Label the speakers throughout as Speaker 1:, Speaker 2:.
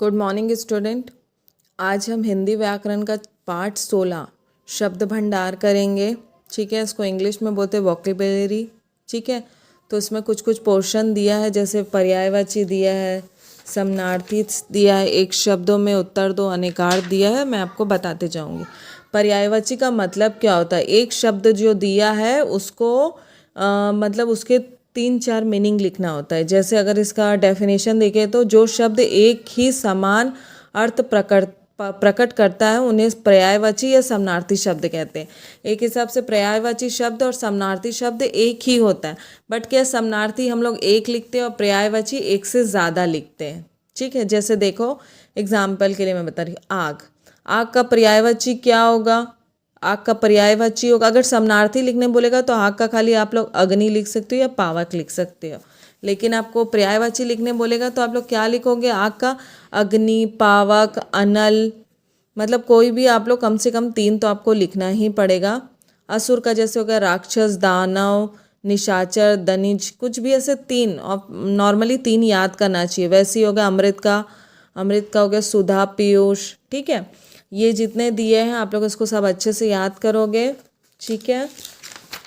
Speaker 1: Good morning student. आज हम हिंदी व्याकरण का पार्ट 16 शब्द भंडार करेंगे। ठीक है, इसको इंग्लिश में बोलते हैं वोकेबुलरी। ठीक है, तो इसमें कुछ कुछ पोर्शन दिया है, जैसे पर्यायवाची दिया है, समानार्थी दिया है, एक शब्दों में उत्तर दो, अनेकार्थ दिया है। मैं आपको बताते जाऊंगी। पर्यायवाची का मतलब क्या होता है। एक शब्द जो दिया है उसको मतलब उसके 3-4 मीनिंग लिखना होता है। जैसे अगर इसका डेफिनेशन देखें तो जो शब्द एक ही समान अर्थ प्रकट करता है उन्हें पर्यायवाची या समानार्थी शब्द कहते हैं। एक हिसाब से पर्यायवाची शब्द और समानार्थी शब्द एक ही होता है, बट क्या समानार्थी हम लोग एक लिखते हैं और पर्यायवाची एक से ज़्यादा लिखते हैं। ठीक है, जैसे देखो एग्जाम्पल के लिए मैं बता रही हूँ, आग। आग का पर्यायवाची क्या होगा? आग का पर्यायवाची होगा, अगर समानार्थी लिखने बोलेगा तो आग का खाली आप लोग अग्नि लिख सकते हो या पावक लिख सकते हो। लेकिन आपको पर्यायवाची लिखने बोलेगा तो आप लोग क्या लिखोगे? आग का अग्नि, पावक, अनल, मतलब कोई भी आप लोग कम से कम 3 तो आपको लिखना ही पड़ेगा। असुर का जैसे हो गया राक्षस, दानव, निशाचर, दनिज, कुछ भी ऐसे 3, और नॉर्मली 3 याद करना चाहिए। वैसे ही होगा अमृत का हो गया सुधा, पीयूष। ठीक है, ये जितने दिए हैं आप लोग इसको सब अच्छे से याद करोगे। ठीक है,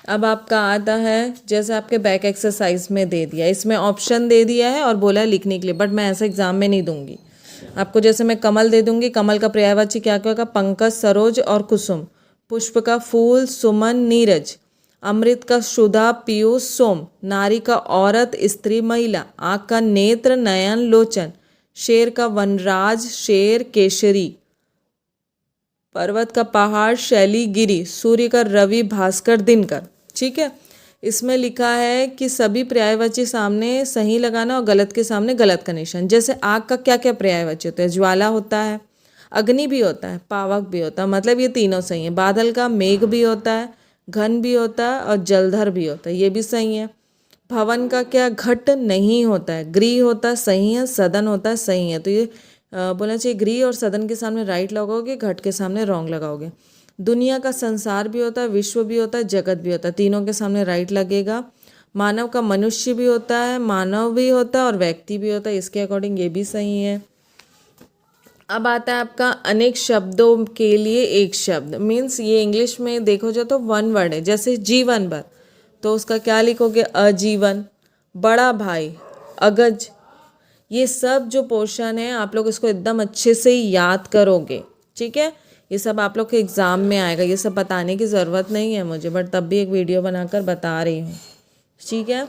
Speaker 1: अब आपका आता है, जैसे आपके बैक एक्सरसाइज में दे दिया, इसमें ऑप्शन दे दिया है और बोला है लिखने के लिए, बट मैं ऐसा एग्जाम में नहीं दूंगी आपको। जैसे मैं कमल दे दूंगी, कमल का पर्यायवाची क्या क्या होगा? पंकज, सरोज और कुसुम। पुष्प का फूल, सुमन, नीरज। अमृत का सुधा, पीयूष, सोम। नारी का औरत, स्त्री, महिला। आँख का नेत्र, नयन, लोचन। शेर का वनराज, शेर, केसरी। पर्वत का पहाड़, शैली, गिरी। सूर्य का रवि, भास्कर, दिनकर। ठीक है, इसमें लिखा है कि सभी पर्यायवाची सामने सही लगाना और गलत के सामने गलत का निशान। जैसे आग का क्या क्या पर्यायवाची होता है? ज्वाला होता है, अग्नि भी होता है, पावक भी होता है, मतलब ये तीनों सही है। बादल का मेघ भी होता है, घन भी होता है और जलधर भी होता है, ये भी सही है। भवन का क्या? घट नहीं होता है, गृह होता है, सही है। सदन होता है, सही है। तो ये बोलना चाहिए गृह और सदन के सामने राइट लगाओगे, घट के सामने रॉन्ग लगाओगे। दुनिया का संसार भी होता है, विश्व भी होता है, जगत भी होता है, तीनों के सामने राइट लगेगा। मानव का मनुष्य भी होता है, मानव भी होता है और व्यक्ति भी होता है, इसके अकॉर्डिंग ये भी सही है। अब आता है आपका अनेक शब्दों के लिए एक शब्द, मीन्स ये इंग्लिश में देखो जो तो वन वर्ड है। जैसे जीवन भर, तो उसका क्या लिखोगे? अजीवन। बड़ा भाई, अगज। ये सब जो पोर्शन है आप लोग इसको एकदम अच्छे से याद करोगे। ठीक है, ये सब आप लोग के एग्ज़ाम में आएगा, ये सब बताने की ज़रूरत नहीं है मुझे, बट तब भी एक वीडियो बनाकर बता रही हूँ। ठीक है,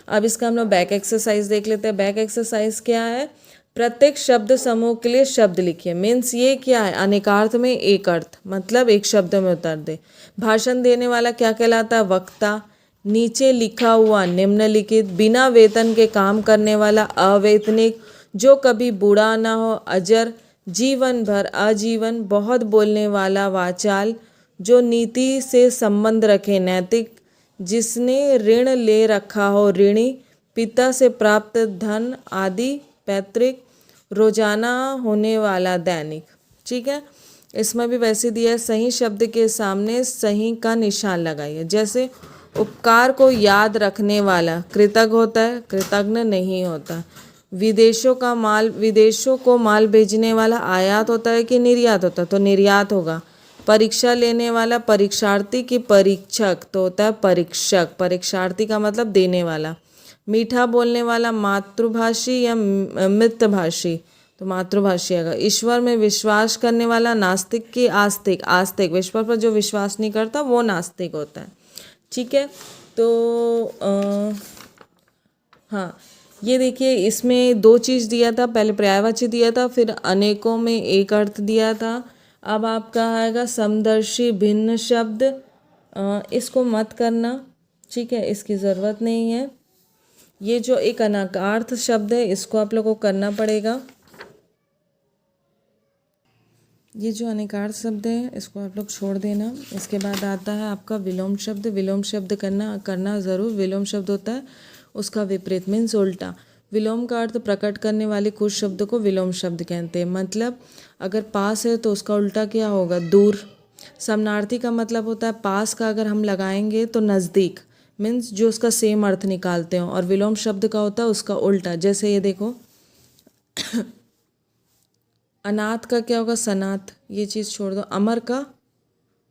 Speaker 1: अब इसका हम लोग बैक एक्सरसाइज देख लेते हैं। बैक एक्सरसाइज क्या है? प्रत्येक शब्द समूह के लिए शब्द लिखिए। मीन्स ये क्या है? अनेकार्थ में एक अर्थ, मतलब एक शब्द में उत्तर दे। भाषण देने वाला क्या कहलाता है? वक्ता। नीचे लिखा हुआ निम्नलिखित। बिना वेतन के काम करने वाला अवेतनिक। जो कभी बूढ़ा ना हो अजर। जीवन भर आजीवन। बहुत बोलने वाला वाचाल। जो नीति से संबंध रखे नैतिक। जिसने ऋण ले रखा हो ऋणी। पिता से प्राप्त धन आदि पैतृक। रोजाना होने वाला दैनिक। ठीक है, इसमें भी वैसे दिया है, सही शब्द के सामने सही का निशान लगाइए। जैसे उपकार को याद रखने वाला कृतज्ञ होता है, कृतज्ञ नहीं होता। विदेशों को माल भेजने वाला आयात होता है कि निर्यात होता है? तो निर्यात होगा। परीक्षा लेने वाला परीक्षार्थी की परीक्षक, तो होता है परीक्षक। परीक्षार्थी का मतलब देने वाला। मीठा बोलने वाला मातृभाषी या मितभाषी? तो मातृभाषी आएगा। ईश्वर में विश्वास करने वाला नास्तिक की आस्तिक? आस्तिक। ईश्वर पर जो विश्वास नहीं करता वो नास्तिक होता है। ठीक है, तो हाँ, ये देखिए इसमें 2 चीज़ दिया था, पहले पर्यायवाची दिया था, फिर अनेकों में एक अर्थ दिया था। अब आपका आएगा समदर्शी भिन्न शब्द। इसको मत करना, ठीक है, इसकी ज़रूरत नहीं है। ये जो एक अनर्थ शब्द है इसको आप लोगों को करना पड़ेगा। ये जो अनेकार्थ शब्द है इसको आप लोग छोड़ देना। इसके बाद आता है आपका विलोम शब्द। विलोम शब्द करना ज़रूर। विलोम शब्द होता है उसका विपरीत, मीन्स उल्टा। विलोम का अर्थ प्रकट करने वाले कुछ शब्द को विलोम शब्द कहते हैं। मतलब अगर पास है तो उसका उल्टा क्या होगा? दूर। समानार्थी का मतलब होता है पास का अगर हम लगाएंगे तो नज़दीक, मीन्स जो उसका सेम अर्थ निकालते हो। और विलोम शब्द का होता है उसका उल्टा। जैसे ये देखो अनाथ का क्या होगा, सनाथ, ये चीज़ छोड़ दो। अमर का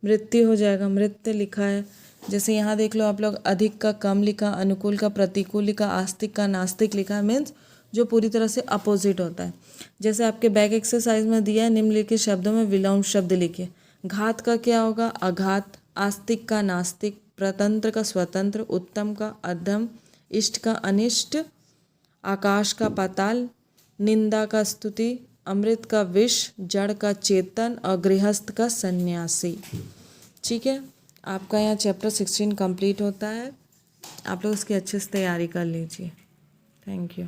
Speaker 1: मृत्यु हो जाएगा, मृत्य लिखा है। जैसे यहाँ देख लो आप लोग, अधिक का कम लिखा, अनुकूल का प्रतिकूल लिखा, आस्तिक का नास्तिक लिखा, मीन्स जो पूरी तरह से अपोजिट होता है। जैसे आपके बैक एक्सरसाइज में दिया है, निम्नलिखित शब्दों में विलोम शब्द लिखिए। घात का क्या होगा, अघात, आस्तिक का नास्तिक, प्रतंत्र का स्वतंत्र, उत्तम का अधम, इष्ट का अनिष्ट, आकाश का पाताल, निंदा का स्तुति, अमृत का विष, जड़ का चेतन और गृहस्थ का सन्यासी। ठीक है, आपका यहाँ चैप्टर 16 कंप्लीट होता है। आप लोग इसकी अच्छे से तैयारी कर लीजिए। Thank you.